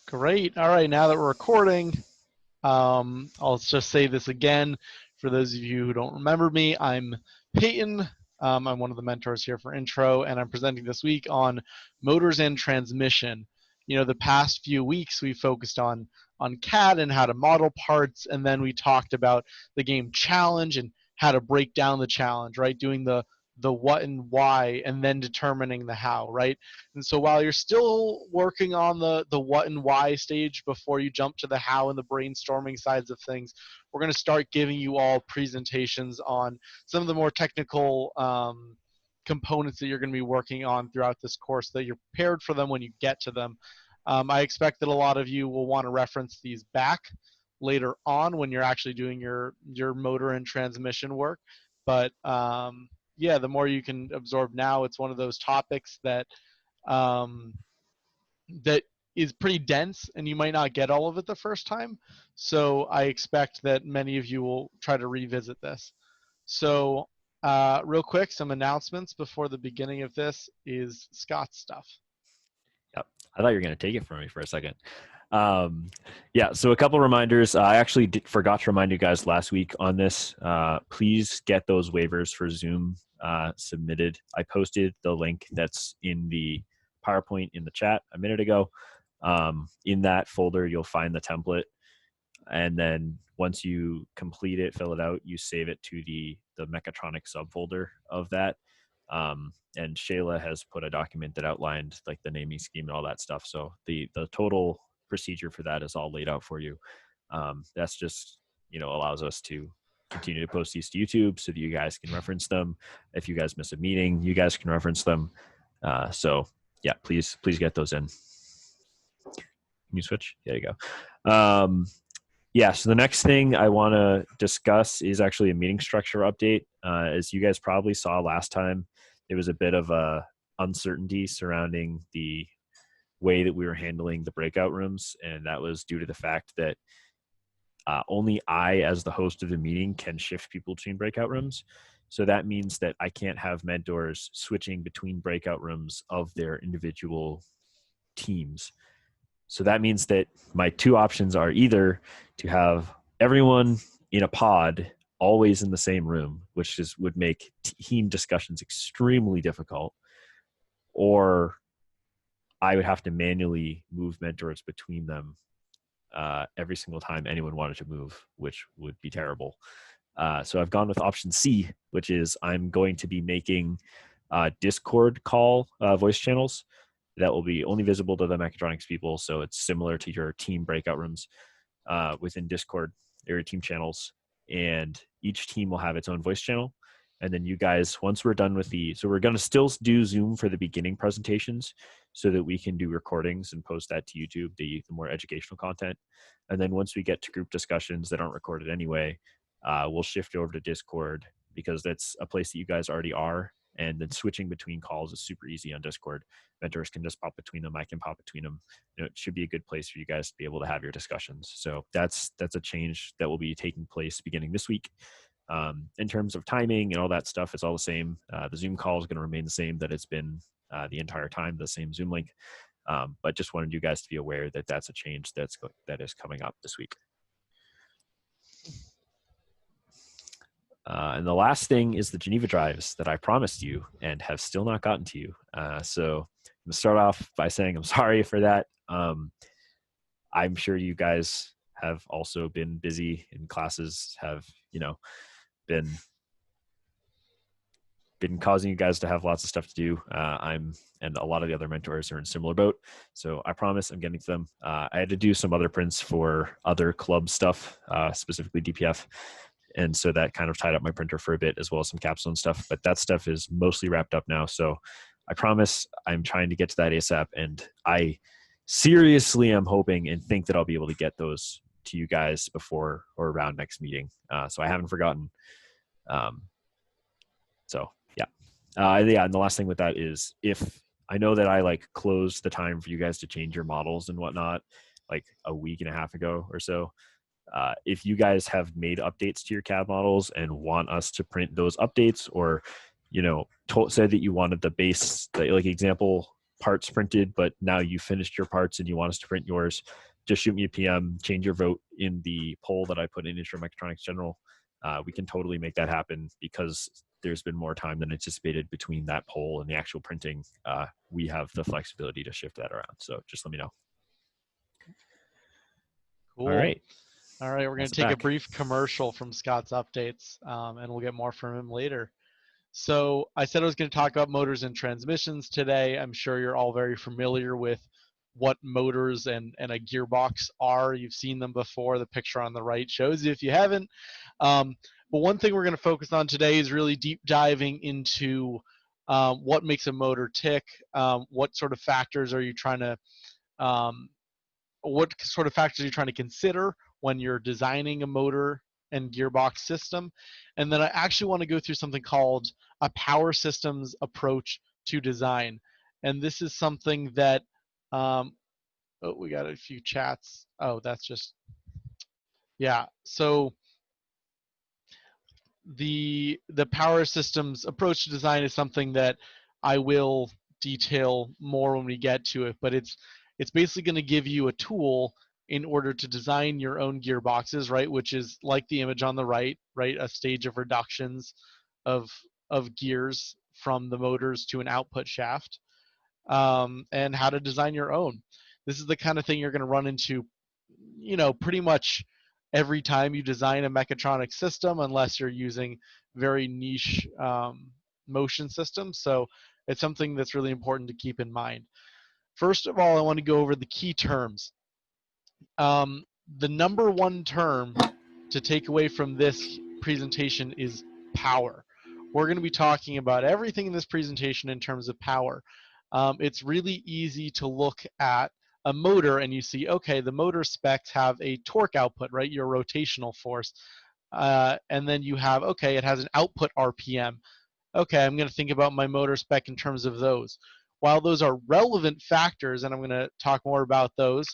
Great. All right, now that we're recording, I'll just say this again for those of you who don't remember me. I'm Peyton. I'm one of the mentors here for Intro, and I'm presenting this week on motors and transmission. You know, the past few weeks we focused on CAD and how to model parts, and then we talked about the game challenge and how to break down the challenge, right? Doing the what and why, and then determining the how, right? And so while you're still working on the what and why stage before you jump to the how and the brainstorming sides of things, we're going to start giving you all presentations on some of the more technical components that you're going to be working on throughout this course, that you're prepared for them when you get to them. I expect that a lot of you will want to reference these back later on when you're actually doing your motor and transmission work. But yeah, the more you can absorb now, it's one of those topics that um, that is pretty dense, and you might not get all of it the first time. So I expect that many of you will try to revisit this. So real quick, some announcements before the beginning of this is Scott's stuff. Yep. I thought you were going to take it from me for a second. Yeah, so a couple reminders. I actually forgot to remind you guys last week on this. Please get those waivers for Zoom submitted. I posted the link that's in the PowerPoint in the chat a minute ago. In that folder, you'll find the template. And then once you complete it, fill it out, you save it to the Mechatronics subfolder of that. And Shayla has put a document that outlined like the naming scheme and all that stuff. So the total procedure for that is all laid out for you. That's just, allows us to continue to post these to YouTube so that you guys can reference them. If you guys miss a meeting, you guys can reference them. So yeah, please get those in. Can you switch? There you go. Yeah, so the next thing I want to discuss is actually a meeting structure update. As you guys probably saw last time, there was a bit of a uncertainty surrounding the way that we were handling the breakout rooms, and that was due to the fact that only I, as the host of the meeting, can shift people between breakout rooms. So that means that I can't have mentors switching between breakout rooms of their individual teams. So that means that my two options are either to have everyone in a pod always in the same room, which would make team discussions extremely difficult, or I would have to manually move mentors between them every single time anyone wanted to move, which would be terrible. So I've gone with option C, which is I'm going to be making Discord call voice channels that will be only visible to the Mechatronics people. So it's similar to your team breakout rooms within Discord, or your team channels. And each team will have its own voice channel. And then you guys, once we're done with so we're going to still do Zoom for the beginning presentations so that we can do recordings and post that to YouTube, the more educational content. And then once we get to group discussions that aren't recorded anyway, we'll shift over to Discord, because that's a place that you guys already are. And then switching between calls is super easy on Discord. Mentors can just pop between them. I can pop between them. It should be a good place for you guys to be able to have your discussions. So that's a change that will be taking place beginning this week. In terms of timing and all that stuff, it's all the same. The Zoom call is going to remain the same that it's been the entire time, the same Zoom link. But just wanted you guys to be aware that that's a change that is coming up this week. And the last thing is the Geneva Drives that I promised you and have still not gotten to you. So I'm going to start off by saying I'm sorry for that. I'm sure you guys have also been busy in classes, have, been causing you guys to have lots of stuff to do. And a lot of the other mentors are in similar boat. So I promise I'm getting to them. I had to do some other prints for other club stuff, specifically DPF. And so that kind of tied up my printer for a bit, as well as some capstone stuff. But that stuff is mostly wrapped up now. So I promise I'm trying to get to that ASAP. And I seriously am hoping and think that I'll be able to get those to you guys before or around next meeting. So I haven't forgotten. So yeah. Yeah. And the last thing with that is, if I know that I closed the time for you guys to change your models and whatnot, like a week and a half ago or so. If you guys have made updates to your CAD models and want us to print those updates, or said that you wanted the base, example, parts printed, but now you finished your parts and you want us to print yours, just shoot me a PM, change your vote in the poll that I put in Intro Mechatronics General. We can totally make that happen because there's been more time than anticipated between that poll and the actual printing. We have the flexibility to shift that around. So just let me know. Cool. All right. All right, we're going to take a brief commercial from Scott's updates, and we'll get more from him later. So I said I was going to talk about motors and transmissions today. I'm sure you're all very familiar with what motors and a gearbox are. You've seen them before. The picture on the right shows you if you haven't. But one thing we're going to focus on today is really deep diving into what makes a motor tick, what sort of factors are you trying to what sort of factors are you trying to consider when you're designing a motor and gearbox system. And then I actually want to go through something called a power systems approach to design. And this is something that, oh, we got a few chats. Oh, that's just, yeah. So the power systems approach to design is something that I will detail more when we get to it, but it's basically going to give you a tool in order to design your own gearboxes, right? Which is like the image on the right, right? A stage of reductions of gears from the motors to an output shaft, and how to design your own. This is the kind of thing you're going to run into, pretty much every time you design a mechatronic system, unless you're using very niche motion systems. So it's something that's really important to keep in mind. First of all, I want to go over the key terms. The number one term to take away from this presentation is power. We're going to be talking about everything in this presentation in terms of power. It's really easy to look at a motor and you see, okay, the motor specs have a torque output, right? Your rotational force. And then you have, okay, it has an output RPM. Okay, I'm going to think about my motor spec in terms of those. While those are relevant factors, and I'm going to talk more about those,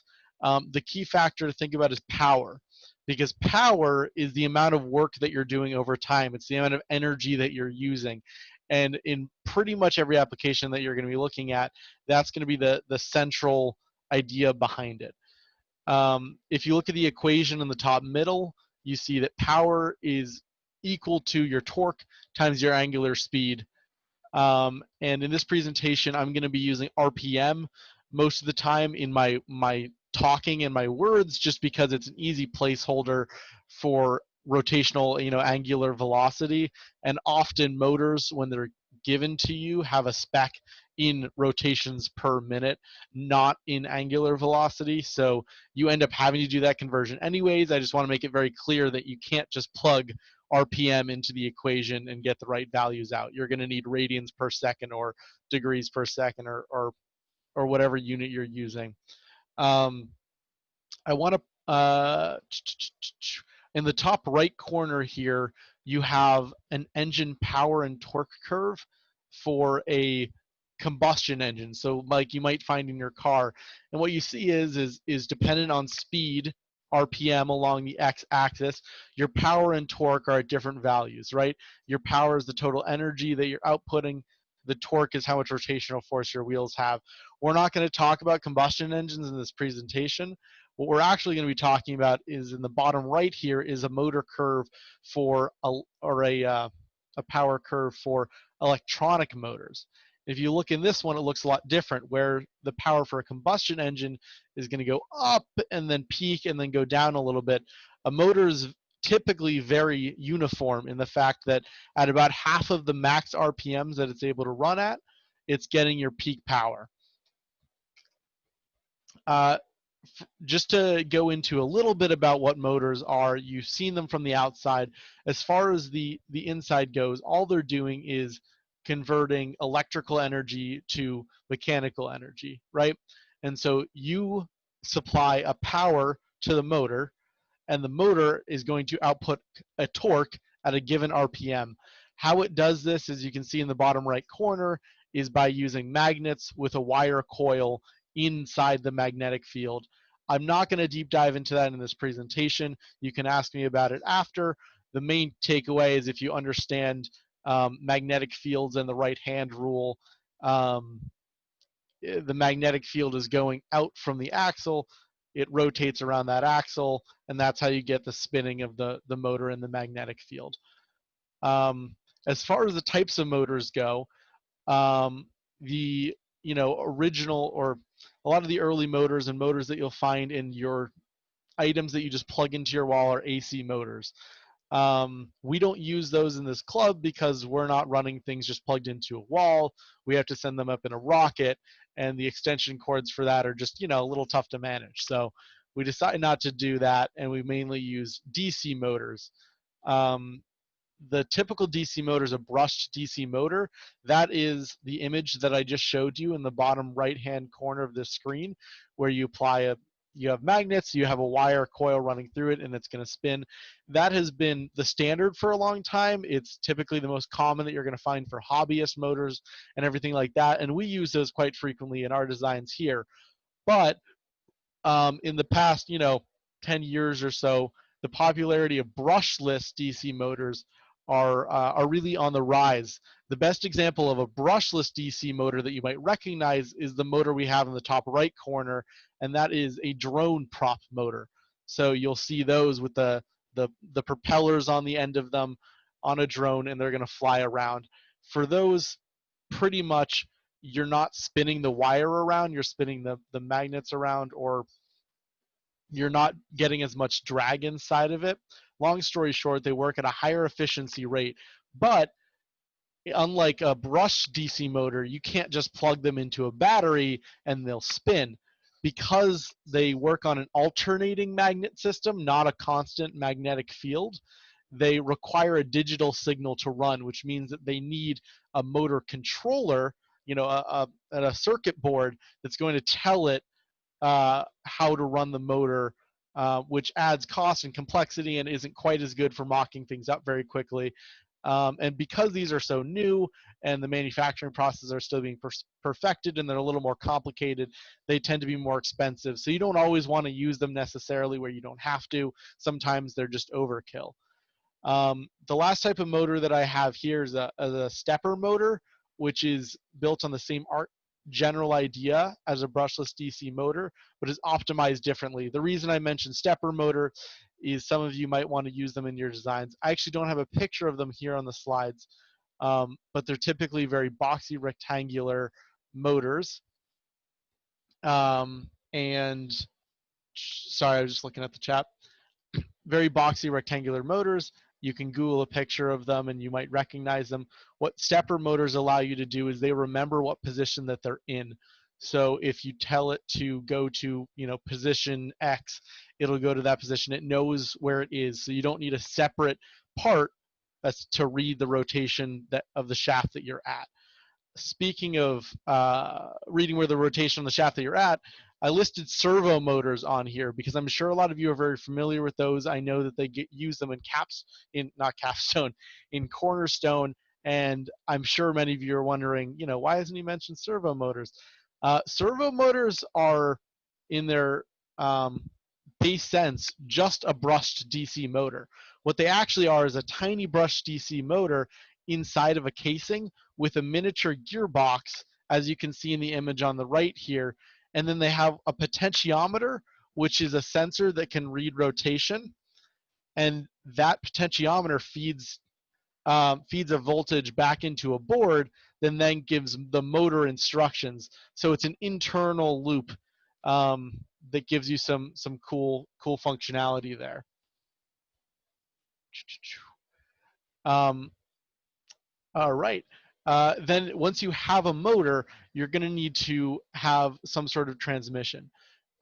the key factor to think about is power, because power is the amount of work that you're doing over time. It's the amount of energy that you're using. And in pretty much every application that you're going to be looking at, that's going to be the central idea behind it. If you look at the equation in the top middle, you see that power is equal to your torque times your angular speed. And in this presentation, I'm going to be using RPM most of the time in my talking and my words, just because it's an easy placeholder for rotational, angular velocity. And often motors, when they're given to you, have a spec in rotations per minute, not in angular velocity. So you end up having to do that conversion anyways. I just want to make it very clear that you can't just plug RPM into the equation and get the right values out. You're going to need radians per second or degrees per second or whatever unit you're using. I want to, in the top right corner here, you have an engine power and torque curve for a combustion engine. So like you might find in your car. And what you see is dependent on speed, RPM along the x-axis, your power and torque are at different values, right? Your power is the total energy that you're outputting. The torque is how much rotational force your wheels have. We're not going to talk about combustion engines in this presentation. What we're actually going to be talking about is in the bottom right here is a motor curve for a power curve for electronic motors. If you look in this one, it looks a lot different, where the power for a combustion engine is going to go up and then peak and then go down a little bit. A motor is typically very uniform in the fact that at about half of the max RPMs that it's able to run at, it's getting your peak power. Just to go into a little bit about what motors are, you've seen them from the outside. As far as the inside goes, all they're doing is converting electrical energy to mechanical energy, right? And so you supply a power to the motor, and the motor is going to output a torque at a given RPM. How it does this, as you can see in the bottom right corner, is by using magnets with a wire coil inside the magnetic field. I'm not going to deep dive into that in this presentation. You can ask me about it after. The main takeaway is if you understand magnetic fields and the right hand rule, the magnetic field is going out from the axle, it rotates around that axle, and that's how you get the spinning of the motor and the magnetic field. As far as the types of motors go, the original, or a lot of the early motors and motors that you'll find in your items that you just plug into your wall are AC motors. We don't use those in this club because we're not running things just plugged into a wall. We have to send them up in a rocket, and the extension cords for that are just a little tough to manage. So we decided not to do that, and we mainly use DC motors. The typical DC motor is a brushed DC motor. That is the image that I just showed you in the bottom right-hand corner of the screen, where you have magnets, you have a wire coil running through it, and it's going to spin. That has been the standard for a long time. It's typically the most common that you're going to find for hobbyist motors and everything like that, and we use those quite frequently in our designs here. But in the past, 10 years or so, the popularity of brushless DC motors are really on the rise. The best example of a brushless DC motor that you might recognize is the motor we have in the top right corner, and that is a drone prop motor. So you'll see those with the propellers on the end of them on a drone, and they're going to fly around. For those, pretty much you're not spinning the wire around, you're spinning the magnets around, or you're not getting as much drag inside of it. Long story short, they work at a higher efficiency rate, but unlike a brush DC motor, you can't just plug them into a battery and they'll spin. Because they work on an alternating magnet system, not a constant magnetic field, they require a digital signal to run, which means that they need a motor controller, a circuit board that's going to tell it how to run the motor, which adds cost and complexity and isn't quite as good for mocking things up very quickly. And because these are so new and the manufacturing processes are still being perfected and they're a little more complicated, they tend to be more expensive. So you don't always want to use them necessarily where you don't have to. Sometimes they're just overkill. The last type of motor that I have here is a stepper motor, which is built on the same general idea as a brushless DC motor, but is optimized differently. The reason I mentioned stepper motor is some of you might want to use them in your designs. I actually don't have a picture of them here on the slides, but they're typically very boxy rectangular motors. And sorry, I was just looking at the chat. Very boxy rectangular motors. You can Google a picture of them and you might recognize them. What stepper motors allow you to do is they remember what position that they're in. So if you tell it to go to, position X, it'll go to that position. It knows where it is. So you don't need a separate part that's to read the rotation of the shaft that you're at. Speaking of reading where the rotation on the shaft that you're at, I listed servo motors on here because I'm sure a lot of you are very familiar with those. I know that they use them in Cornerstone, and I'm sure many of you are wondering, why hasn't he mentioned servo motors? Servo motors are, in their base sense, just a brushed DC motor. What they actually are is a tiny brushed DC motor inside of a casing with a miniature gearbox, as you can see in the image on the right here. And then they have a potentiometer, which is a sensor that can read rotation. And that potentiometer feeds a voltage back into a board, then gives the motor instructions. So it's an internal loop that gives you some cool functionality there. All right. Then once you have a motor, you're going to need to have some sort of transmission.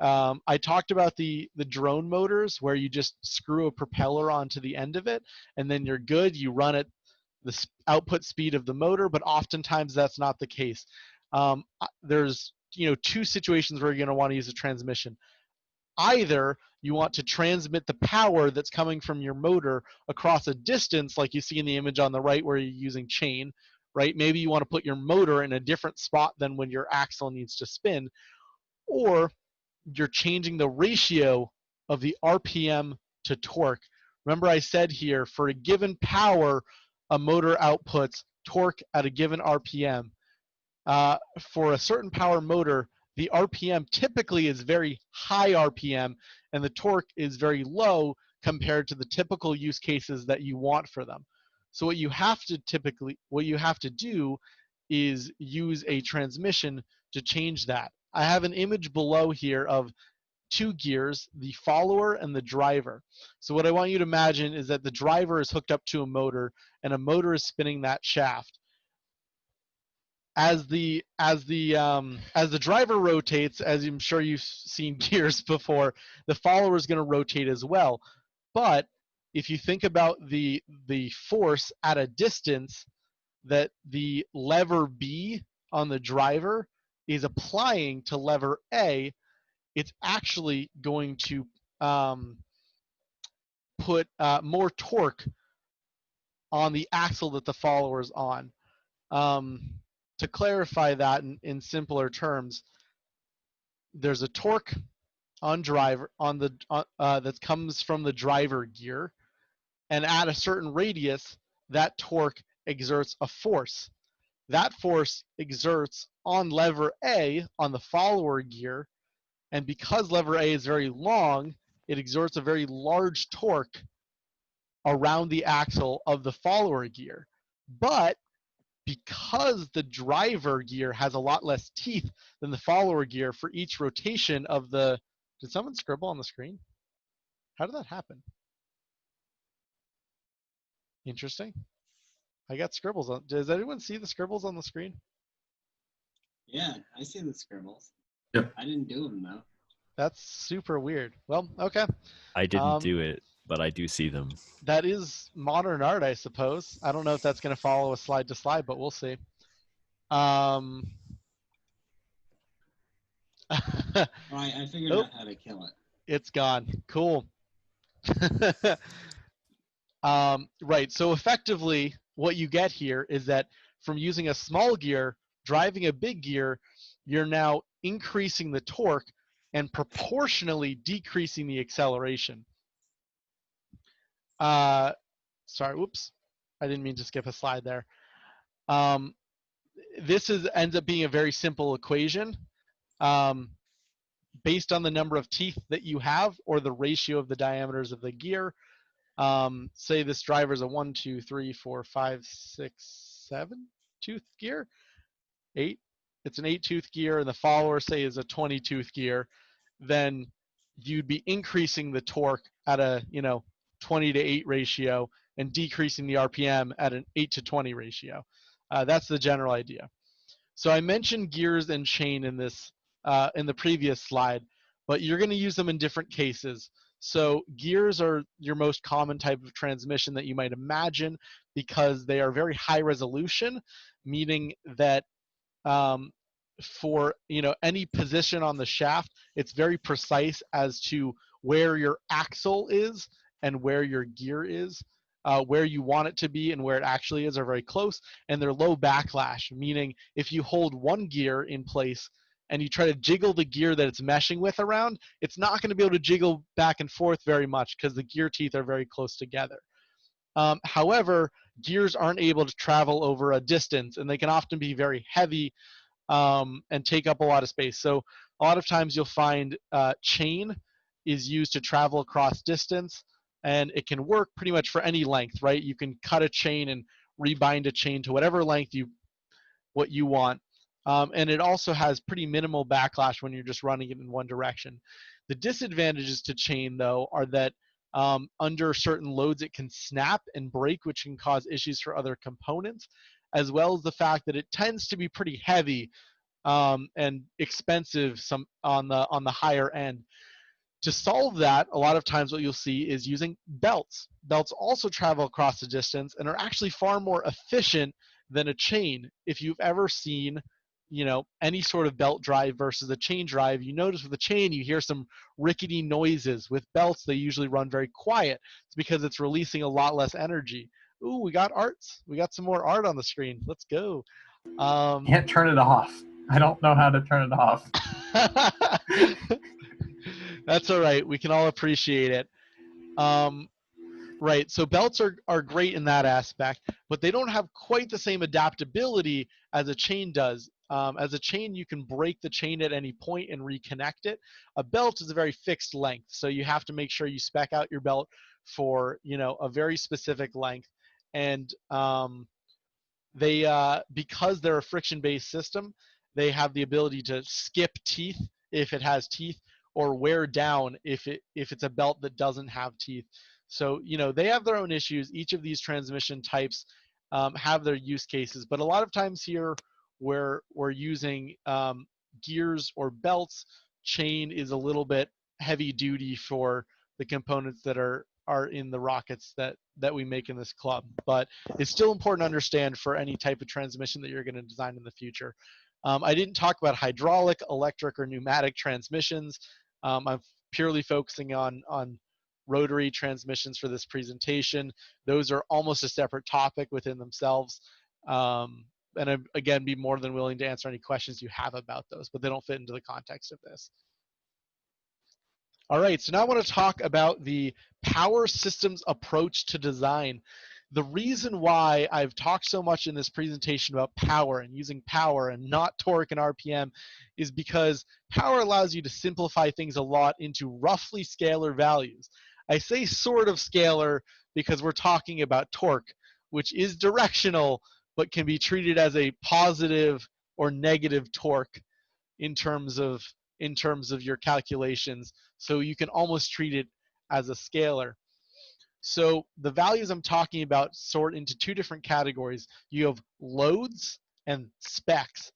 I talked about the drone motors where you just screw a propeller onto the end of it, and then you're good. You run at the output speed of the motor, but oftentimes that's not the case. There's two situations where you're going to want to use a transmission. Either you want to transmit the power that's coming from your motor across a distance, like you see in the image on the right where you're using chain, right? Maybe you want to put your motor in a different spot than when your axle needs to spin, or you're changing the ratio of the RPM to torque. Remember I said here, for a given power, a motor outputs torque at a given RPM. for a certain power motor, the RPM typically is very high RPM, and the torque is very low compared to the typical use cases that you want for them. So what you have to do is use a transmission to change that. I have an image below here of two gears, the follower and the driver. So what I want you to imagine is that the driver is hooked up to a motor, and a motor is spinning that shaft. As the driver rotates, as I'm sure you've seen gears before, the follower is going to rotate as well. But if you think about the force at a distance that the lever B on the driver is applying to lever A, it's actually going to put more torque on the axle that the follower is on. To clarify that in simpler terms, there's a torque on driver that comes from the driver gear, and at a certain radius, that torque exerts a force. That force exerts on lever A on the follower gear, and because lever A is very long, it exerts a very large torque around the axle of the follower gear. But because the driver gear has a lot less teeth than the follower gear, for each rotation of the... Did someone scribble on the screen? How did that happen? Interesting. I got scribbles on... Does anyone see the scribbles on the screen? Yeah, I see the scribbles. Yep. I didn't do them, though. That's super weird. Well, okay. I didn't do it, but I do see them. That is modern art, I suppose. I don't know if that's going to follow a slide to slide, but we'll see. Well, I figured out how to kill it. It's gone. Cool. Right. So effectively, what you get here is that from using a small gear, driving a big gear, you're now increasing the torque and proportionally decreasing the acceleration. Sorry, whoops. I didn't mean to skip a slide there. This ends up being a very simple equation. Based on the number of teeth that you have or the ratio of the diameters of the gear. Say this driver is a 1, 2, 3, 4, 5, 6, 7 tooth gear. 8. It's an 8-tooth gear, and the follower, say, is a 20-tooth gear. Then you'd be increasing the torque at a 20 to 8 ratio and decreasing the RPM at an 8 to 20 ratio. That's the general idea. So I mentioned gears and chain in this in the previous slide, but you're going to use them in different cases. So gears are your most common type of transmission that you might imagine because they are very high resolution, meaning that for any position on the shaft, it's very precise as to where your axle is and where your gear is. Where you want it to be and where it actually is are very close, and they're low backlash, meaning if you hold one gear in place and you try to jiggle the gear that it's meshing with around, it's not going to be able to jiggle back and forth very much because the gear teeth are very close together. However, gears aren't able to travel over a distance, and they can often be very heavy and take up a lot of space. So a lot of times you'll find chain is used to travel across distance, and it can work pretty much for any length, right? You can cut a chain and rebind a chain to whatever length you want. And it also has pretty minimal backlash when you're just running it in one direction. The disadvantages to chain, though, are that under certain loads it can snap and break, which can cause issues for other components, as well as the fact that it tends to be pretty heavy and expensive on the higher end. To solve that, a lot of times what you'll see is using belts. Belts also travel across the distance and are actually far more efficient than a chain. If you've ever seen, any sort of belt drive versus a chain drive, you notice with a chain you hear some rickety noises. With belts, they usually run very quiet. It's because it's releasing a lot less energy. Ooh, we got arts. We got some more art on the screen. Let's go. Can't turn it off. I don't know how to turn it off. That's all right. We can all appreciate it. Right. So belts are great in that aspect, but they don't have quite the same adaptability as a chain does. As a chain, you can break the chain at any point and reconnect it. A belt is a very fixed length, so you have to make sure you spec out your belt for, you know, a very specific length. And because they're a friction-based system, they have the ability to skip teeth if it has teeth, or wear down if it's a belt that doesn't have teeth. So, you know, they have their own issues. Each of these transmission types have their use cases, but a lot of times here where we're using gears or belts, chain is a little bit heavy duty for the components that are in the rockets that we make in this club. But it's still important to understand for any type of transmission that you're going to design in the future. I didn't talk about hydraulic, electric, or pneumatic transmissions. I'm purely focusing on rotary transmissions for this presentation. Those are almost a separate topic within themselves. And I'd, again, be more than willing to answer any questions you have about those, but they don't fit into the context of this. All right, so now I want to talk about the power systems approach to design. The reason why I've talked so much in this presentation about power and using power and not torque and RPM is because power allows you to simplify things a lot into roughly scalar values. I say sort of scalar because we're talking about torque, which is directional, but can be treated as a positive or negative torque in terms of your calculations. So you can almost treat it as a scalar. So the values I'm talking about sort into two different categories. You have loads and specs.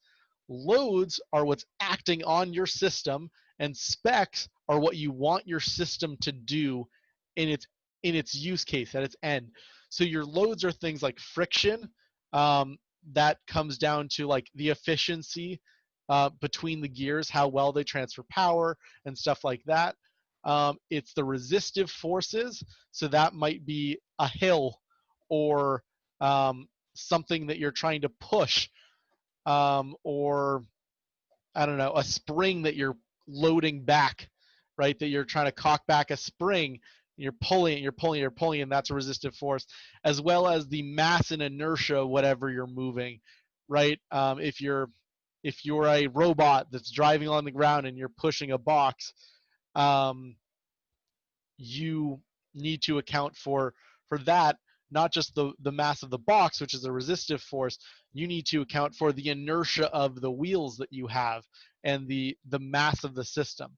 Loads are what's acting on your system, and specs are what you want your system to do in its use case, at its end. So your loads are things like friction, that comes down to like the efficiency between the gears, how well they transfer power and stuff like that. It's the resistive forces, so that might be a hill or something that you're trying to push, or I don't know, a spring that you're loading back, right? That you're trying to cock back a spring. You're pulling, and that's a resistive force, as well as the mass and inertia, whatever you're moving, right? If you're a robot that's driving on the ground and you're pushing a box, you need to account for that, not just the mass of the box, which is a resistive force. You need to account for the inertia of the wheels that you have and the mass of the system.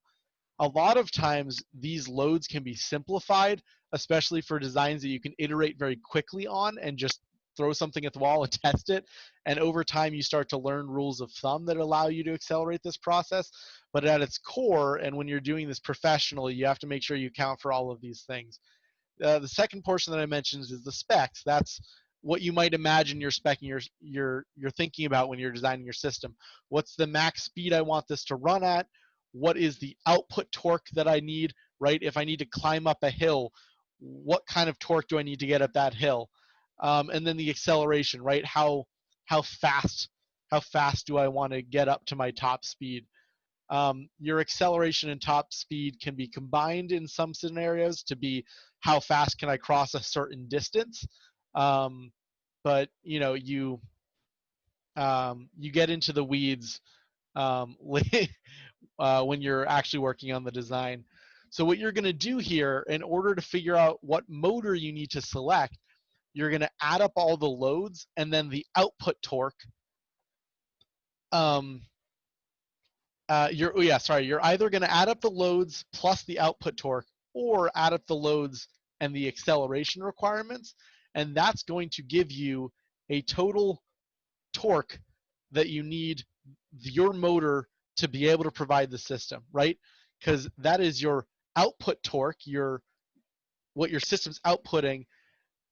A lot of times these loads can be simplified, especially for designs that you can iterate very quickly on and just throw something at the wall and test it. And over time, you start to learn rules of thumb that allow you to accelerate this process. But at its core, and when you're doing this professionally, you have to make sure you account for all of these things. The second portion that I mentioned is the specs. That's what you might imagine you're specking, you're thinking about when you're designing your system. What's the max speed I want this to run at? What is the output torque that I need, right? If I need to climb up a hill, what kind of torque do I need to get up that hill? And then the acceleration, right? How fast do I want to get up to my top speed? Your acceleration and top speed can be combined in some scenarios to be how fast can I cross a certain distance. But you know, you get into the weeds when you're actually working on the design. So what you're going to do here, in order to figure out what motor you need to select, you're going to add up all the loads and then the output torque. You're either going to add up the loads plus the output torque, or add up the loads and the acceleration requirements, and that's going to give you a total torque that you need your motor to be able to provide the system, right? Because that is your output torque, what your system's outputting,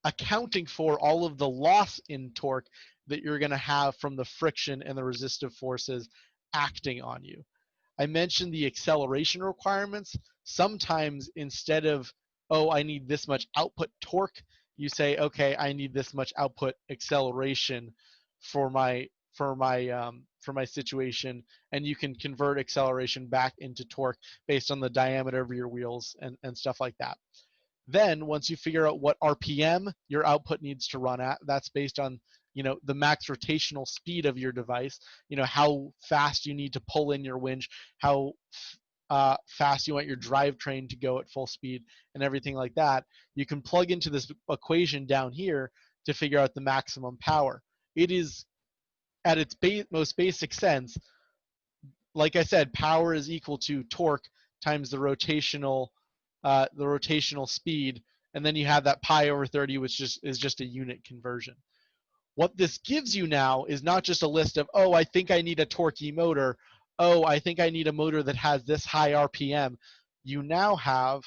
accounting for all of the loss in torque that you're going to have from the friction and the resistive forces acting on you. I mentioned the acceleration requirements. Sometimes instead of, oh, I need this much output torque, you say, okay, I need this much output acceleration for my situation, and you can convert acceleration back into torque based on the diameter of your wheels and stuff like that. Then once you figure out what RPM your output needs to run at, that's based on the max rotational speed of your device, how fast you need to pull in your winch, how fast you want your drivetrain to go at full speed, and everything like that. You can plug into this equation down here to figure out the maximum power. It is, at its most basic sense, like I said, power is equal to torque times the rotational speed, and then you have that pi over 30, which is just a unit conversion. What this gives you now is not just a list of, oh, I think I need a torquey motor. Oh, I think I need a motor that has this high RPM. You now have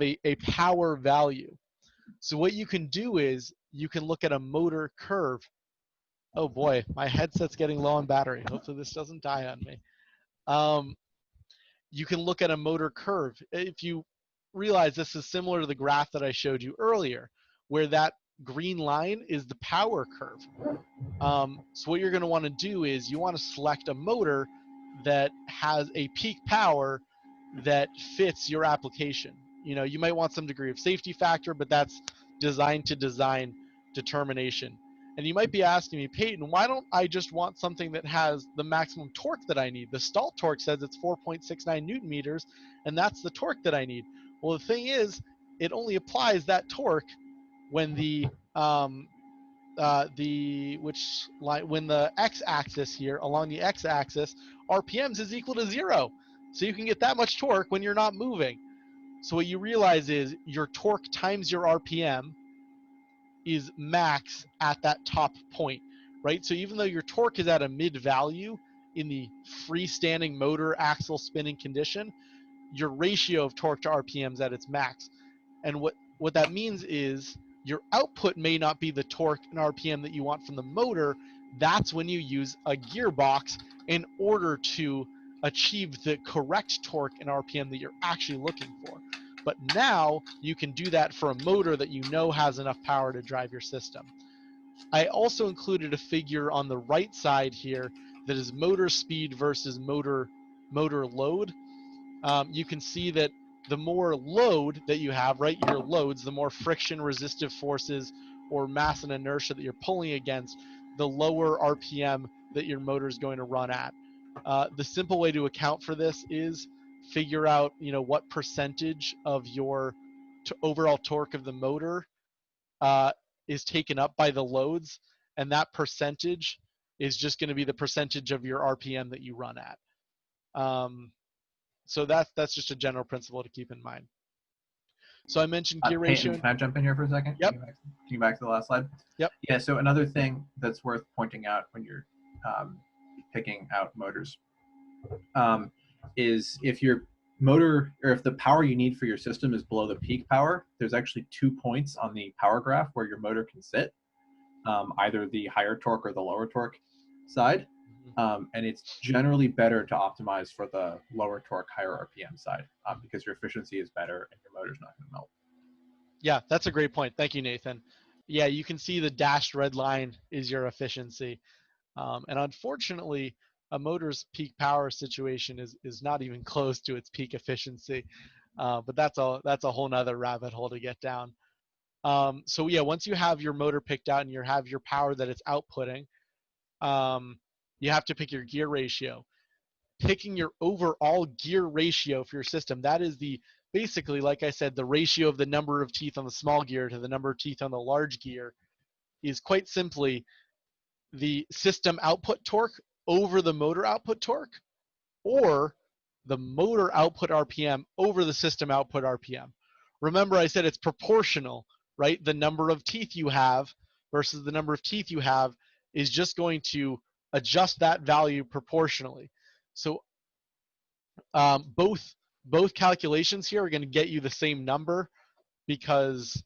a power value. So what you can do is you can look at a motor curve. Oh boy, my headset's getting low on battery. Hopefully this doesn't die on me. You can look at a motor curve. If you realize, this is similar to the graph that I showed you earlier, where that green line is the power curve. So what you're going to want to do is you want to select a motor that has a peak power that fits your application. You might want some degree of safety factor, but that's design to design determination. And you might be asking me, Peyton, why don't I just want something that has the maximum torque that I need? The stall torque says it's 4.69 Newton meters, and that's the torque that I need. Well, the thing is, it only applies that torque when when the x-axis here, along the x-axis, RPMs is equal to 0. So you can get that much torque when you're not moving. So what you realize is your torque times your RPM is max at that top point, right? So even though your torque is at a mid value in the freestanding motor axle spinning condition, your ratio of torque to RPM is at its max. And what that means is your output may not be the torque and RPM that you want from the motor. That's when you use a gearbox in order to achieve the correct torque and RPM that you're actually looking for. But now you can do that for a motor that you know has enough power to drive your system. I also included a figure on the right side here that is motor speed versus motor load. You can see that the more load that you have, right, your loads, the more friction resistive forces or mass and inertia that you're pulling against, the lower RPM that your motor is going to run at. The simple way to account for this is figure out, what percentage of your overall torque of the motor is taken up by the loads, and that percentage is just going to be the percentage of your RPM that you run at. So that's just a general principle to keep in mind. So I mentioned gear ratio. Can I jump in here for a second? Yep. Can you back to the last slide? Yep. Yeah, so another thing that's worth pointing out when you're picking out motors is if your motor, or if the power you need for your system is below the peak power, there's actually 2 points on the power graph where your motor can sit, either the higher torque or the lower torque side. And it's generally better to optimize for the lower torque, higher RPM side because your efficiency is better and your motor's not going to melt. Yeah, that's a great point. Thank you, Nathan. Yeah, you can see the dashed red line is your efficiency. And unfortunately, a motor's peak power situation is not even close to its peak efficiency. But that's a whole nother rabbit hole to get down. So yeah, once you have your motor picked out and you have your power that it's outputting, you have to pick your gear ratio. Picking your overall gear ratio for your system, that is basically, like I said, the ratio of the number of teeth on the small gear to the number of teeth on the large gear, is quite simply the system output torque over the motor output torque, or the motor output RPM over the system output RPM. Remember, I said it's proportional, right? The number of teeth you have versus the number of teeth you have is just going to adjust that value proportionally. So both calculations here are going to get you the same number, because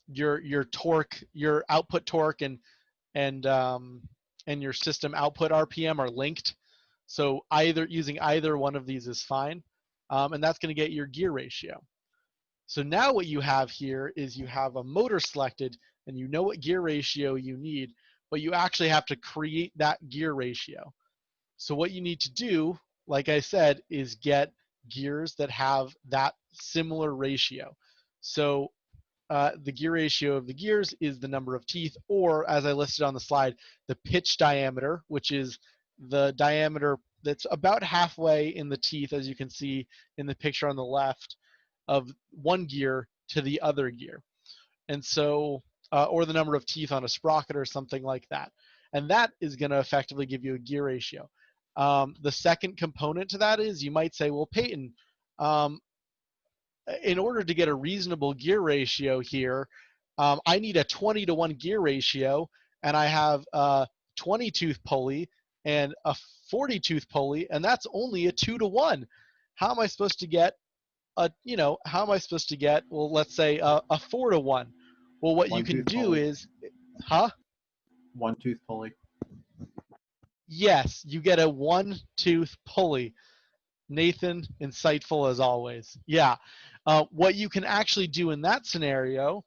your torque, your output torque, and your system output RPM are linked. So using either one of these is fine, and that's going to get your gear ratio. So now what you have here is you have a motor selected, and you know what gear ratio you need, but you actually have to create that gear ratio. So what you need to do, like I said, is get gears that have that similar ratio. So the gear ratio of the gears is the number of teeth, or as I listed on the slide, the pitch diameter, which is the diameter that's about halfway in the teeth, as you can see in the picture on the left, of one gear to the other gear. And so, or the number of teeth on a sprocket or something like that. And that is going to effectively give you a gear ratio. The second component to that is you might say, well, Peyton, in order to get a reasonable gear ratio here, I need a 20-to-1 gear ratio, and I have a 20-tooth pulley and a 40-tooth pulley, and that's only a 2-to-1. How am I supposed to get well, let's say a 4-to-1? Well, what you can do is, One tooth pulley. yes, you get a 1-tooth pulley. Nathan, insightful as always. Yeah. What you can actually do in that scenario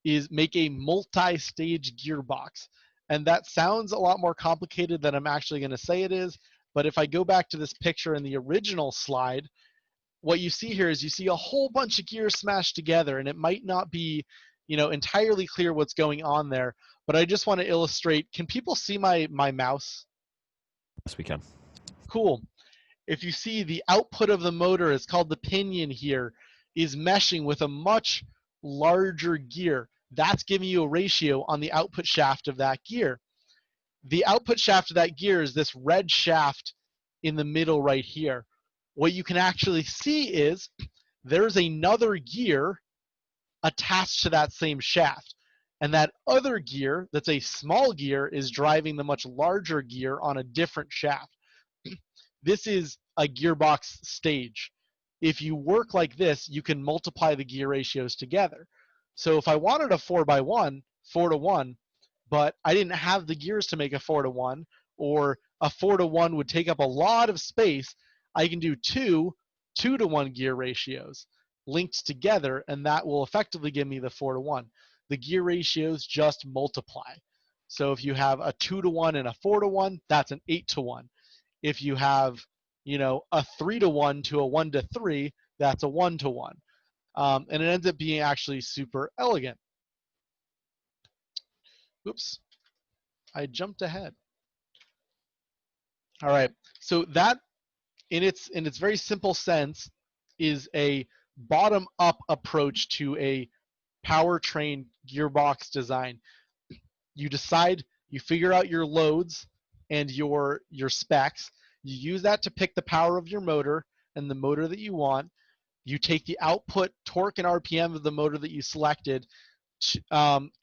is make a multi-stage gearbox. And that sounds a lot more complicated than I'm actually going to say it is. But if I go back to this picture in the original slide, what you see here is you see a whole bunch of gears smashed together, and it might not be, entirely clear what's going on there. But I just want to illustrate. Can people see my mouse? Yes, we can. Cool. If you see the output of the motor is called the pinion here, is meshing with a much larger gear. That's giving you a ratio on the output shaft of that gear. The output shaft of that gear is this red shaft in the middle right here. What you can actually see is there's another gear attached to that same shaft. And that other gear, that's a small gear, is driving the much larger gear on a different shaft. This is a gearbox stage. If you work like this, you can multiply the gear ratios together. So if I wanted a 4x1, 4-to-1, but I didn't have the gears to make a 4-to-1, or a 4-to-1 would take up a lot of space, I can do two 2-to-1 gear ratios linked together, and that will effectively give me the 4-to-1. The gear ratios just multiply. So if you have a 2-to-1 and a 4-to-1, that's an 8-to-1. If you have, a 3-to-1 to a 1-to-3, that's a 1-to-1. And it ends up being actually super elegant. Oops, I jumped ahead. All right, so that, in its very simple sense, is a bottom-up approach to a powertrain gearbox design. You decide, you figure out your loads and your specs. You use that to pick the power of your motor and the motor that you want. You take the output torque and RPM of the motor that you selected,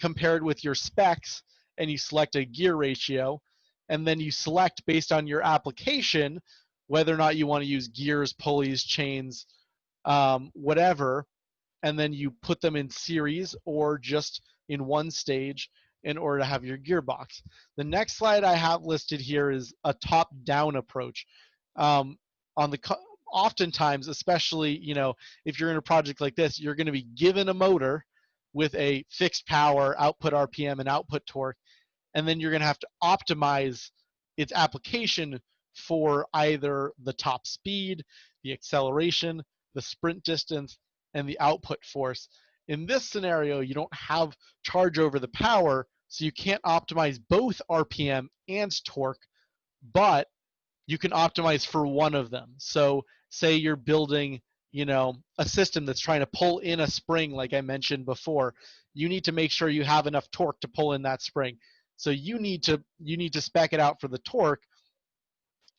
compared with your specs, and you select a gear ratio. And then you select, based on your application, whether or not you want to use gears, pulleys, chains, whatever. And then you put them in series or just in one stage in order to have your gearbox. The next slide I have listed here is a top-down approach. Oftentimes, especially if you're in a project like this, you're going to be given a motor with a fixed power, output RPM, and output torque, and then you're going to have to optimize its application for either the top speed, the acceleration, the sprint distance, and the output force. In this scenario, you don't have charge over the power, so you can't optimize both RPM and torque, but you can optimize for one of them. So say you're building, a system that's trying to pull in a spring, like I mentioned before. You need to make sure you have enough torque to pull in that spring. So you need to spec it out for the torque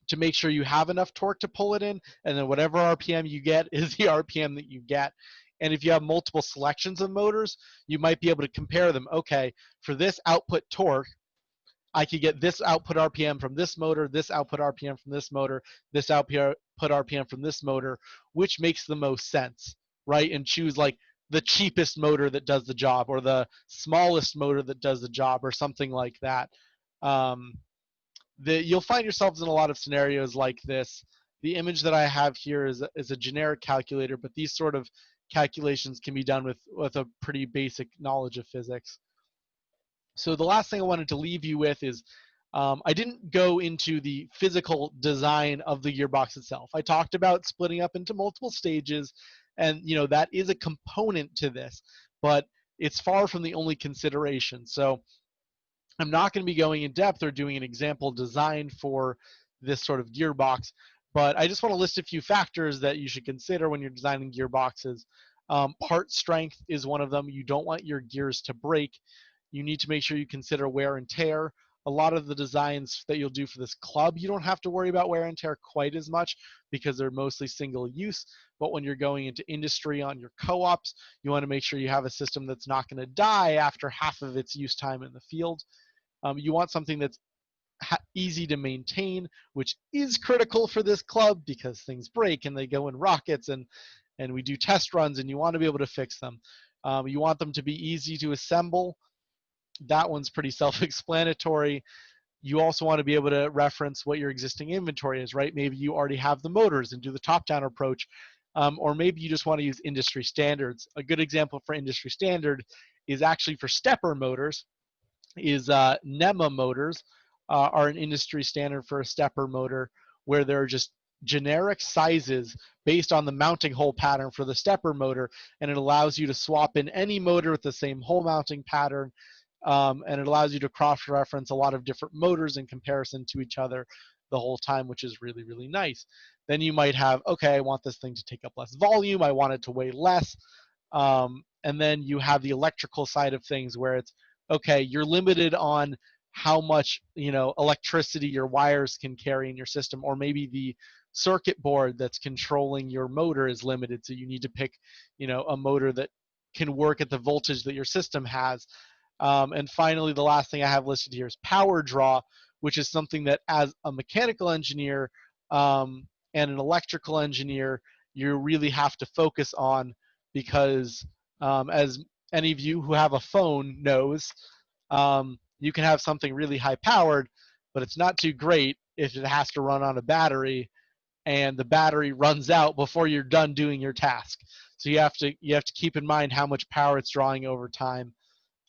to make sure you have enough torque to pull it in, and then whatever RPM you get is the RPM that you get. And if you have multiple selections of motors, you might be able to compare them. Okay, for this output torque, I could get this output RPM from this motor, this output RPM from this motor, this output RPM from this motor, which makes the most sense, right? And choose like the cheapest motor that does the job, or the smallest motor that does the job, or something like that. You'll find yourselves in a lot of scenarios like this. The image that I have here is a generic calculator, but these sort of calculations can be done with a pretty basic knowledge of physics. So the last thing I wanted to leave you with is I didn't go into the physical design of the gearbox itself. I talked about splitting up into multiple stages, and that is a component to this. But it's far from the only consideration. So I'm not going to be going in depth or doing an example design for this sort of gearbox, but I just want to list a few factors that you should consider when you're designing gearboxes. Part strength is one of them. You don't want your gears to break. You need to make sure you consider wear and tear. A lot of the designs that you'll do for this club, you don't have to worry about wear and tear quite as much because they're mostly single use. But when you're going into industry on your co-ops, you want to make sure you have a system that's not going to die after half of its use time in the field. You want something that's easy to maintain, which is critical for this club because things break and they go in rockets, and we do test runs, and you want to be able to fix them. You want them to be easy to assemble. That one's pretty self-explanatory. You also want to be able to reference what your existing inventory is, right? Maybe you already have the motors and do the top-down approach, or maybe you just want to use industry standards. A good example for industry standard is actually for stepper motors. NEMA motors are an industry standard for a stepper motor, where there are just generic sizes based on the mounting hole pattern for the stepper motor, and it allows you to swap in any motor with the same hole mounting pattern, and it allows you to cross-reference a lot of different motors in comparison to each other the whole time, which is really, really nice. Then you might have, okay, I want this thing to take up less volume, I want it to weigh less, and then you have the electrical side of things where it's, okay, you're limited on how much electricity your wires can carry in your system, or maybe the circuit board that's controlling your motor is limited, so you need to pick a motor that can work at the voltage that your system has. And finally, the last thing I have listed here is power draw, which is something that as a mechanical engineer and an electrical engineer, you really have to focus on, because as any of you who have a phone knows, you can have something really high powered, but it's not too great if it has to run on a battery and the battery runs out before you're done doing your task. So you have to keep in mind how much power it's drawing over time,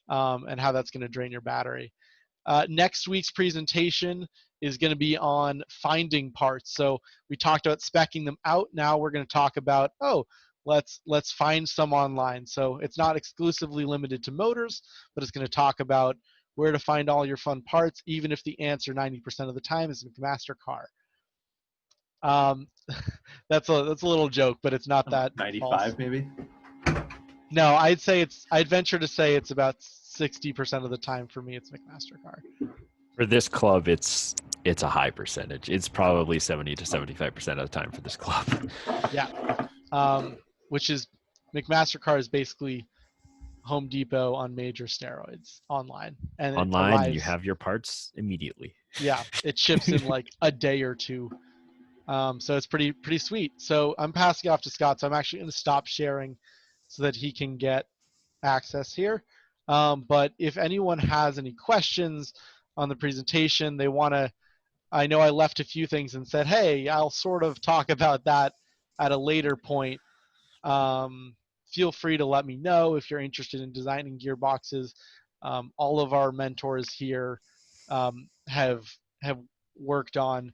and how that's going to drain your battery. Next week's presentation is going to be on finding parts. So we talked about speccing them out. Now we're going to talk about, let's find some online. So it's not exclusively limited to motors, but it's going to talk about where to find all your fun parts, even if the answer 90% of the time is McMaster car. That's a little joke, but it's not that 95 false. maybe. No, I'd venture to say it's about 60% of the time for me it's McMaster car. For this club, it's a high percentage. It's probably 70 to 75% of the time for this club. Yeah, which is McMaster car is basically Home Depot on major steroids online, and Online, it arrives, you have your parts immediately. Yeah, it ships in like a day or two. So it's pretty sweet. So I'm passing off to Scott. So I'm actually going to stop sharing so that he can get access here. But if anyone has any questions on the presentation, they want to, I know I left a few things and said, hey, I'll sort of talk about that at a later point. Feel free to let me know if you're interested in designing gearboxes. All of our mentors here have worked on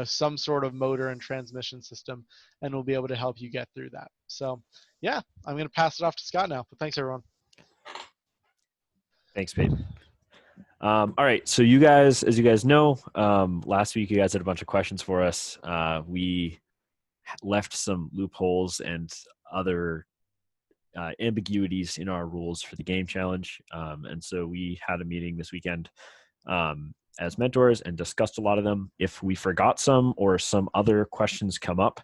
some sort of motor and transmission system, and we'll be able to help you get through that. So yeah, I'm going to pass it off to Scott now, but thanks everyone. Thanks, Peyton. All right, so you guys, as you guys know, last week you guys had a bunch of questions for us. We left some loopholes and other ambiguities in our rules for the game challenge, and so we had a meeting this weekend as mentors and discussed a lot of them. If we forgot some or some other questions come up,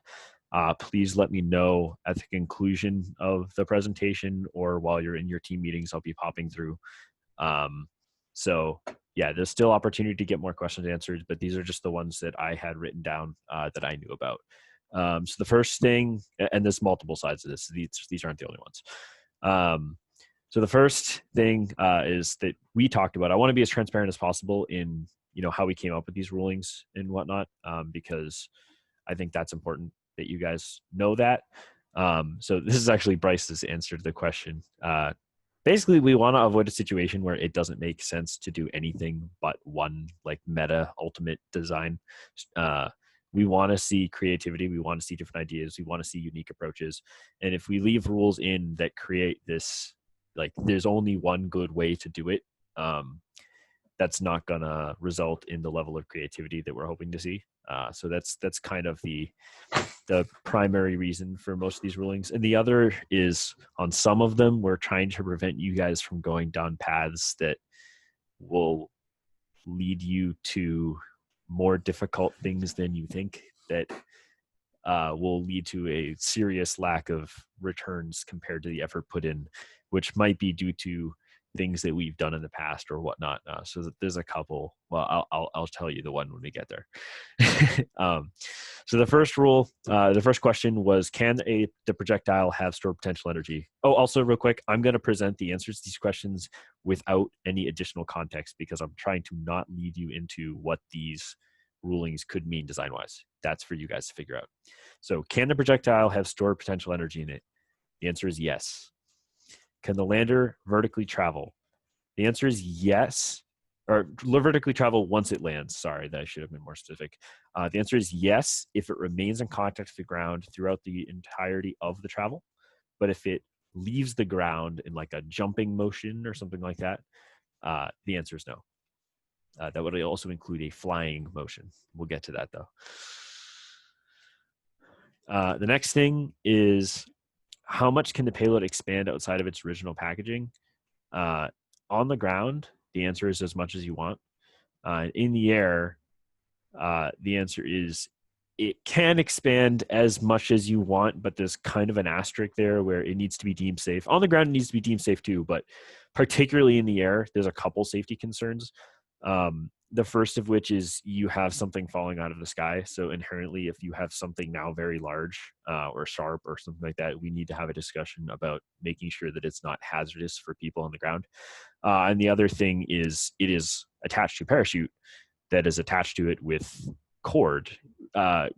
please let me know at the conclusion of the presentation or while you're in your team meetings. I'll be popping through. So yeah, there's still opportunity to get more questions answered, but these are just the ones that I had written down that I knew about. So the first thing, and there's multiple sides of this, these aren't the only ones. So the first thing is that we talked about, I want to be as transparent as possible in how we came up with these rulings and whatnot, because I think that's important that you guys know that. So this is actually Bryce's answer to the question. Basically, we want to avoid a situation where it doesn't make sense to do anything but one like meta ultimate design. We want to see creativity. We want to see different ideas. We want to see unique approaches. And if we leave rules in that create this like there's only one good way to do it. That's not gonna result in the level of creativity that we're hoping to see. So that's kind of the primary reason for most of these rulings. And the other is, on some of them, we're trying to prevent you guys from going down paths that will lead you to more difficult things than you think, that will lead to a serious lack of returns compared to the effort put in, which might be due to things that we've done in the past or whatnot. So there's a couple. Well, I'll tell you the one when we get there. So the first rule, the first question was, can the projectile have stored potential energy? Oh, also real quick, I'm going to present the answers to these questions without any additional context, because I'm trying to not lead you into what these rulings could mean design-wise. That's for you guys to figure out. So can the projectile have stored potential energy in it? The answer is yes. Can the lander vertically travel? The answer is yes, or vertically travel once it lands. Sorry, that I should have been more specific. The answer is yes if it remains in contact with the ground throughout the entirety of the travel. But if it leaves the ground in like a jumping motion or something like that, the answer is no. That would also include a flying motion. We'll get to that though. The next thing is, how much can the payload expand outside of its original packaging? On the ground, the answer is as much as you want. In the air, the answer is it can expand as much as you want, but there's kind of an asterisk there where it needs to be deemed safe. On the ground, it needs to be deemed safe too, but particularly in the air, there's a couple safety concerns. The first of which is you have something falling out of the sky. So inherently, if you have something now very large or sharp or something like that, we need to have a discussion about making sure that it's not hazardous for people on the ground. And the other thing is, it is attached to a parachute that is attached to it with cord.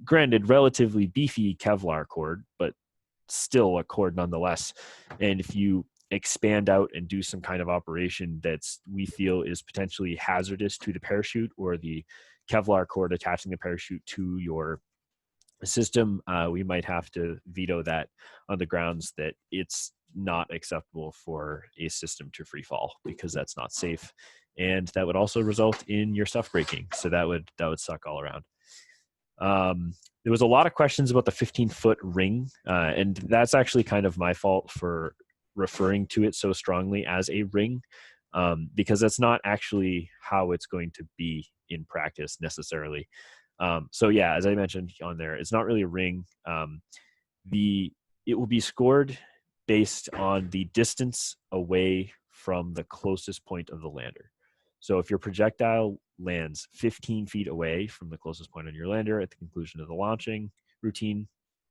Granted, relatively beefy Kevlar cord, but still a cord nonetheless. And if you expand out and do some kind of operation that's, we feel, is potentially hazardous to the parachute or the Kevlar cord attaching the parachute to your system, we might have to veto that on the grounds that it's not acceptable for a system to free fall, because that's not safe, and that would also result in your stuff breaking. So that would suck all around. There was a lot of questions about the 15-foot ring, and that's actually kind of my fault for referring to it so strongly as a ring, because that's not actually how it's going to be in practice necessarily. So yeah, as I mentioned on there, it's not really a ring. It will be scored based on the distance away from the closest point of the lander. So if your projectile lands 15 feet away from the closest point on your lander at the conclusion of the launching routine,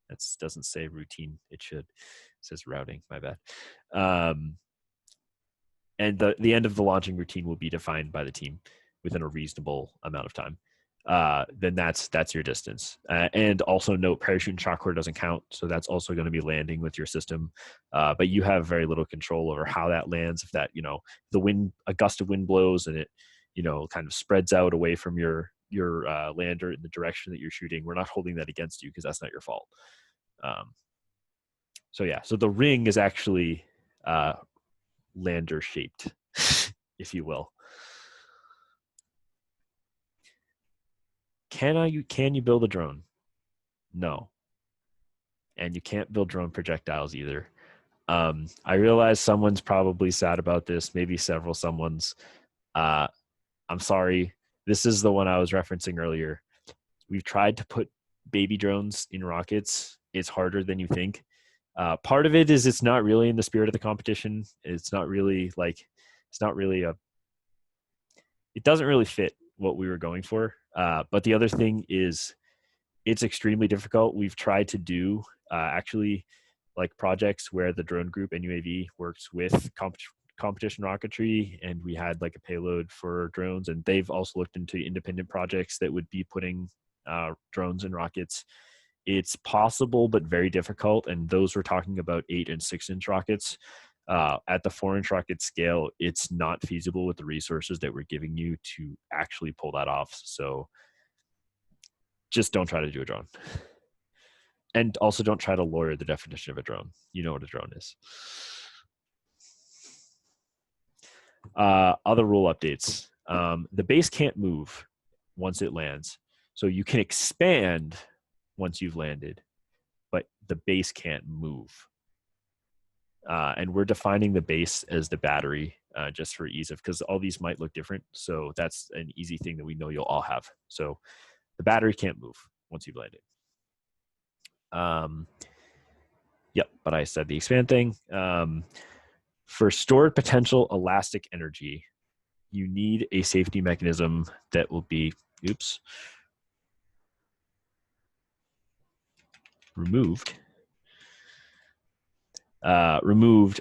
that doesn't say routine, it should. It says routing, my bad. And the end of the launching routine will be defined by the team within a reasonable amount of time. Then that's your distance. And also note, parachute and shock cord doesn't count, so that's also going to be landing with your system. But you have very little control over how that lands. If that, a gust of wind blows and it, kind of spreads out away from your lander in the direction that you're shooting, we're not holding that against you because that's not your fault. So the ring is actually lander shaped, if you will. Can you build a drone? No. And you can't build drone projectiles either. I realize someone's probably sad about this, maybe several someone's. I'm sorry. This is the one I was referencing earlier. We've tried to put baby drones in rockets. It's harder than you think. Part of it is it's not really in the spirit of the competition. It doesn't really fit what we were going for. But the other thing is, it's extremely difficult. We've tried to do actually like projects where the drone group and UAV works with competition rocketry, and we had like a payload for drones, and they've also looked into independent projects that would be putting drones and rockets. It's possible, but very difficult. And those we're talking about 8 and 6-inch rockets. At the 4-inch rocket scale, it's not feasible with the resources that we're giving you to actually pull that off. So just don't try to do a drone. And also don't try to lawyer the definition of a drone. You know what a drone is. Other rule updates. The base can't move once it lands. So you can expand once you've landed, but the base can't move. And we're defining the base as the battery just for ease of, because all these might look different. So that's an easy thing that we know you'll all have. So the battery can't move once you've landed. Yep, but I said the expand thing. For stored potential elastic energy, you need a safety mechanism that will be, removed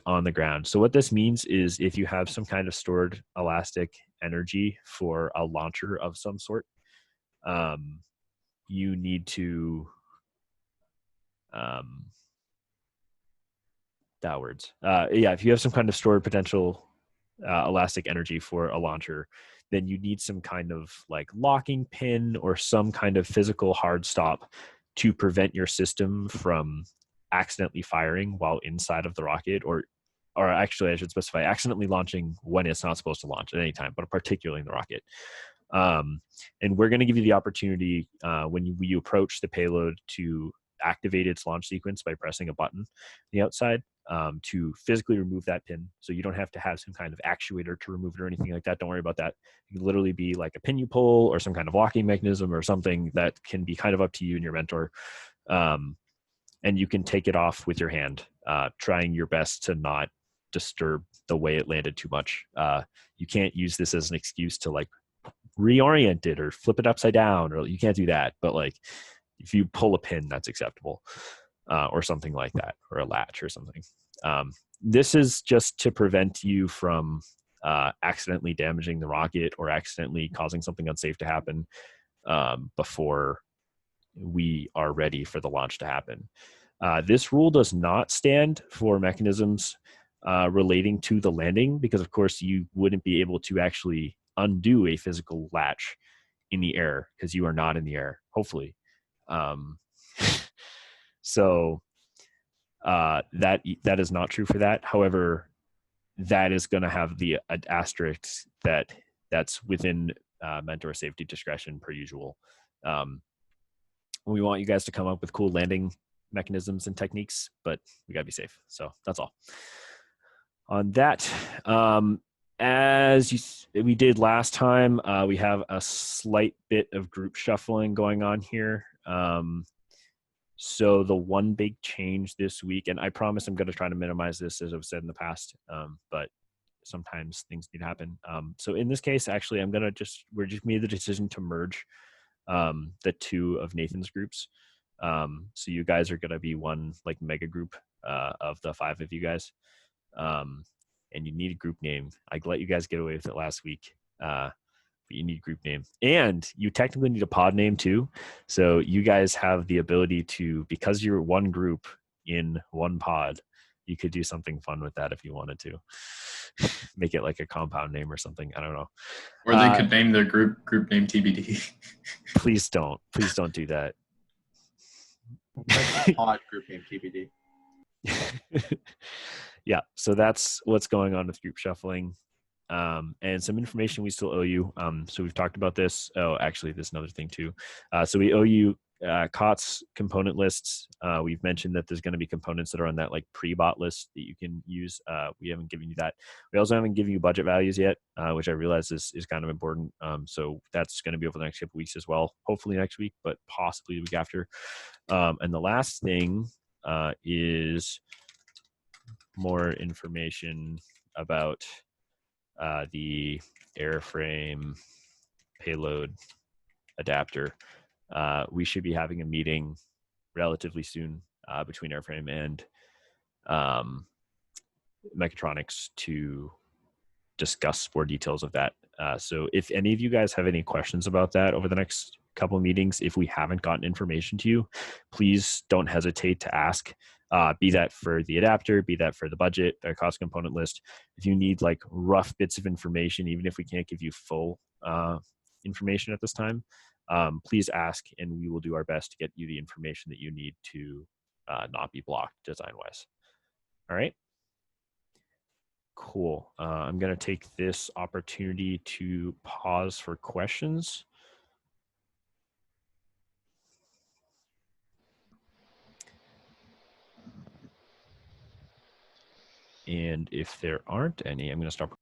on the ground. So what this means is if you have some kind of stored elastic energy for a launcher of some sort, you need to if you have some kind of stored potential elastic energy for a launcher, then you need some kind of like locking pin or some kind of physical hard stop to prevent your system from accidentally firing while inside of the rocket, or actually I should specify accidentally launching when it's not supposed to launch at any time, but particularly in the rocket. And we're going to give you the opportunity when you approach the payload to activate its launch sequence by pressing a button on the outside to physically remove that pin. So you don't have to have some kind of actuator to remove it or anything like that. Don't worry about that. It can literally be like a pin you pull or some kind of locking mechanism or something that can be kind of up to you and your mentor. And you can take it off with your hand, trying your best to not disturb the way it landed too much. You can't use this as an excuse to like reorient it or flip it upside down, or you can't do that. But like if you pull a pin, that's acceptable, or something like that, or a latch or something. This is just to prevent you from accidentally damaging the rocket or accidentally causing something unsafe to happen before we are ready for the launch to happen. This rule does not stand for mechanisms relating to the landing, because of course you wouldn't be able to actually undo a physical latch in the air because you are not in the air, hopefully. So that is not true for that. However, that is going to have the asterisk that's within mentor safety discretion per usual. We want you guys to come up with cool landing mechanisms and techniques, but we got to be safe. So that's all. On that, as we did last time, we have a slight bit of group shuffling going on here. So the one big change this week, and I promise I'm going to try to minimize this as I've said in the past, but sometimes things need to happen. So in this case, actually, we're just made the decision to merge the two of Nathan's groups. So you guys are going to be one like mega group of the 5 of you guys. And you need a group name. I let you guys get away with it last week. But you need a group name, and you technically need a pod name too. So you guys have the ability to, because you're one group in one pod, you could do something fun with that if you wanted to. Make it like a compound name or something. I don't know. Or they could name their group name TBD. Please don't do that. Pod group name TBD. Yeah, so that's what's going on with group shuffling. And some information we still owe you. So we've talked about this. Oh, actually, there's another thing too. So we owe you COTS component lists. We've mentioned that there's going to be components that are on that like pre-bought list that you can use. We haven't given you that. We also haven't given you budget values yet, which I realize is kind of important. So that's going to be over the next couple weeks as well. Hopefully next week, but possibly the week after. And the last thing is more information about the airframe payload adapter. We should be having a meeting relatively soon between airframe and Mechatronics to discuss more details of that. So if any of you guys have any questions about that over the next couple of meetings, if we haven't gotten information to you, please don't hesitate to ask. Be that for the adapter, be that for the budget, the cost component list. If you need like rough bits of information, even if we can't give you full information at this time, please ask, and we will do our best to get you the information that you need to not be blocked design-wise. All right. Cool. I'm going to take this opportunity to pause for questions. And if there aren't any, I'm going to stop